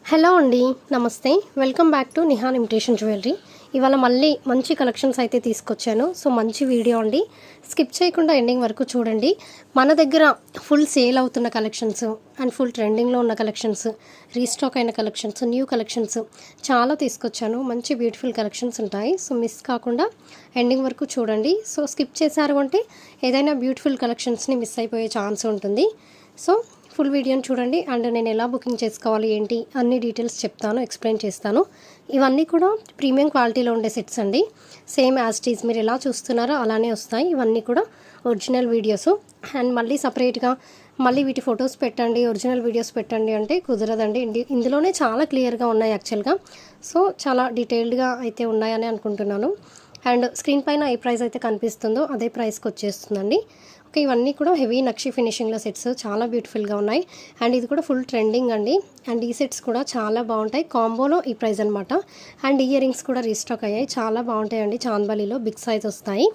Hello అండి, నమస్తే. Welcome back to Nihan imitation jewellery. ఇవాళ మళ్ళీ మంచి కలెక్షన్స్ అయితే తీసుకొచ్చాను. సో మంచి వీడియో అండి, స్కిప్ చేయకుండా ఎండింగ్ వరకు చూడండి. మన దగ్గర ఫుల్ సేల్ అవుతున్న కలెక్షన్స్ అండ్ ఫుల్ ట్రెండింగ్లో ఉన్న కలెక్షన్స్, రీస్టాక్ అయిన కలెక్షన్స్, న్యూ కలెక్షన్స్ చాలా తీసుకొచ్చాను. మంచి బ్యూటిఫుల్ కలెక్షన్స్ ఉంటాయి. సో మిస్ కాకుండా ఎండింగ్ వరకు చూడండి. సో స్కిప్ చేశారు అంటే ఏదైనా బ్యూటిఫుల్ కలెక్షన్స్ని మిస్ అయిపోయే ఛాన్స్ ఉంటుంది. సో ఫుల్ వీడియోని చూడండి అండ్ నేను ఎలా బుకింగ్ చేసుకోవాలి ఏంటి అన్ని డీటెయిల్స్ చెప్తాను, ఎక్స్ప్లెయిన్ చేస్తాను. ఇవన్నీ కూడా ప్రీమియం క్వాలిటీలో ఉండే సెట్స్ అండి. సేమ్ యాజ్ టీజ్ మీరు ఎలా చూస్తున్నారో అలానే వస్తాయి. ఇవన్నీ కూడా ఒరిజినల్ వీడియోస్. అండ్ మళ్ళీ సపరేట్గా మళ్ళీ వీటి ఫొటోస్ పెట్టండి, ఒరిజినల్ వీడియోస్ పెట్టండి అంటే కుదరదండి. ఇందులోనే చాలా క్లియర్గా ఉన్నాయి యాక్చువల్గా. సో చాలా డీటెయిల్డ్గా అయితే ఉన్నాయని అనుకుంటున్నాను. అండ్ స్క్రీన్ పైన ఏ ప్రైస్ అయితే కనిపిస్తుందో అదే ప్రైస్కి వచ్చేస్తుందండి. ఓకే, ఇవన్నీ కూడా హెవీ నక్షి ఫినిషింగ్లో సెట్స్ చాలా బ్యూటిఫుల్గా ఉన్నాయి. అండ్ ఇది కూడా ఫుల్ ట్రెండింగ్ అండి. అండ్ ఈ సెట్స్ కూడా చాలా బాగుంటాయి. కాంబోలో ఈ ప్రైస్ అనమాట. అండ్ ఇయర్ రింగ్స్ కూడా రీస్టాక్ అయ్యాయి, చాలా బాగుంటాయండి. చాందబాలిలో బిగ్ సైజ్ వస్తాయి.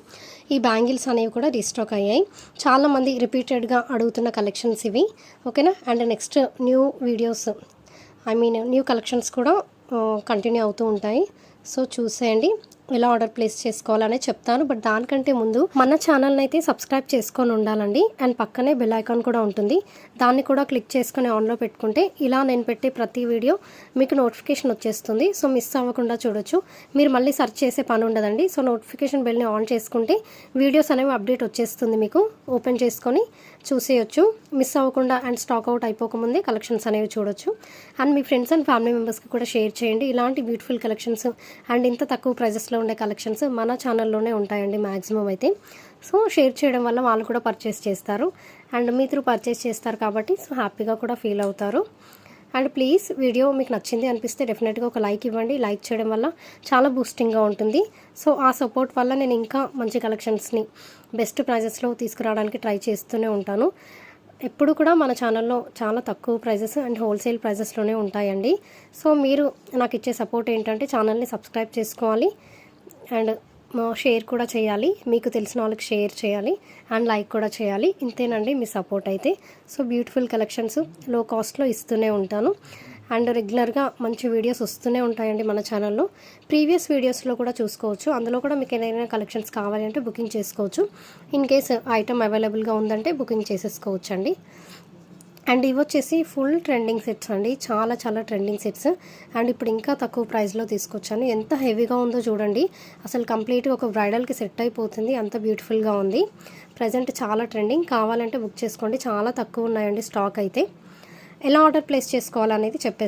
ఈ బ్యాంగిల్స్ అనేవి కూడా రీస్టాక్ అయ్యాయి. చాలామంది రిపీటెడ్గా అడుగుతున్న కలెక్షన్స్ ఇవి. ఓకేనా. And next new videos new collections కూడా కంటిన్యూ అవుతూ ఉంటాయి. సో చూసేయండి, ఎలా ఆర్డర్ ప్లేస్ చేసుకోవాలనే చెప్తాను. బట్ దానికంటే ముందు మన ఛానల్ని అయితే సబ్స్క్రైబ్ చేసుకొని ఉండాలండి. అండ్ పక్కనే బెల్ ఐకాన్ కూడా ఉంటుంది, దాన్ని కూడా క్లిక్ చేసుకొని ఆన్లో పెట్టుకుంటే ఇలా నేను పెట్టే ప్రతి వీడియో మీకు నోటిఫికేషన్ వచ్చేస్తుంది. సో మిస్ అవ్వకుండా చూడొచ్చు. మీరు మళ్ళీ సెర్చ్ చేసే పని ఉండదండి. సో నోటిఫికేషన్ బెల్ని ఆన్ చేసుకుంటే వీడియోస్ అనేవి అప్డేట్ వచ్చేస్తుంది, మీకు ఓపెన్ చేసుకొని చూసేయచ్చు మిస్ అవ్వకుండా. అండ్ స్టాక్ అవుట్ అయిపోకముందే కలెక్షన్స్ అనేవి చూడొచ్చు. And me friends and family మెంబర్స్కి కూడా షేర్ చేయండి. ఇలాంటి బ్యూటిఫుల్ కలెక్షన్స్ అండ్ ఇంత తక్కువ ప్రైజెస్లో ఉండే కలెక్షన్స్ మన ఛానల్లోనే ఉంటాయండి మ్యాక్సిమం అయితే. సో షేర్ చేయడం వల్ల వాళ్ళు కూడా పర్చేస్ చేస్తారు అండ్ మీ త్రూ పర్చేస్ చేస్తారు కాబట్టి సో హ్యాపీగా కూడా ఫీల్ అవుతారు. అండ్ ప్లీజ్ వీడియో మీకు నచ్చింది అనిపిస్తే డెఫినెట్గా ఒక లైక్ ఇవ్వండి. లైక్ చేయడం వల్ల చాలా బూస్టింగ్గా ఉంటుంది. సో ఆ సపోర్ట్ వల్ల నేను ఇంకా మంచి కలెక్షన్స్ని బెస్ట్ ప్రైజెస్లో తీసుకురావడానికి ట్రై చేస్తూనే ఉంటాను. ఎప్పుడు కూడా మన ఛానల్లో చాలా తక్కువ ప్రైజెస్ అండ్ హోల్సేల్ ప్రైజెస్లోనే ఉంటాయండి. సో మీరు నాకు ఇచ్చే సపోర్ట్ ఏంటంటే ఛానల్ని సబ్స్క్రైబ్ చేసుకోవాలి అండ్ షేర్ కూడా చేయాలి, మీకు తెలిసిన వాళ్ళకి షేర్ చేయాలి అండ్ లైక్ కూడా చేయాలి. ఇంతేనండి మీ సపోర్ట్ అయితే. సో బ్యూటిఫుల్ కలెక్షన్స్ లో కాస్ట్లో ఇస్తూనే ఉంటాను అండ్ రెగ్యులర్గా మంచి వీడియోస్ వస్తూనే ఉంటాయండి మన ఛానల్లో. ప్రీవియస్ వీడియోస్లో కూడా చూసుకోవచ్చు. అందులో కూడా మీకు ఏదైనా కలెక్షన్స్ కావాలి అంటే బుకింగ్ చేసుకోవచ్చు. ఇన్ కేస్ ఐటమ్ అవైలబుల్గా ఉందంటే బుకింగ్ చేసేసుకోవచ్చు అండి. అండ్ ఇవి వచ్చేసి ఫుల్ ట్రెండింగ్ సెట్స్ అండి, చాలా చాలా ట్రెండింగ్ సెట్స్. అండ్ ఇప్పుడు ఇంకా తక్కువ ప్రైస్లో తీసుకొచ్చాను. ఎంత హెవీగా ఉందో చూడండి, అసలు కంప్లీట్గా ఒక బ్రైడల్కి సెట్ అయిపోతుంది, అంత బ్యూటిఫుల్గా ఉంది. ప్రజెంట్ చాలా ట్రెండింగ్. కావాలంటే బుక్ చేసుకోండి, చాలా తక్కువ ఉన్నాయండి స్టాక్ అయితే. ఎలా ఆర్డర్ ప్లేస్ చేసుకోవాలనేది చెప్పేస్తాను.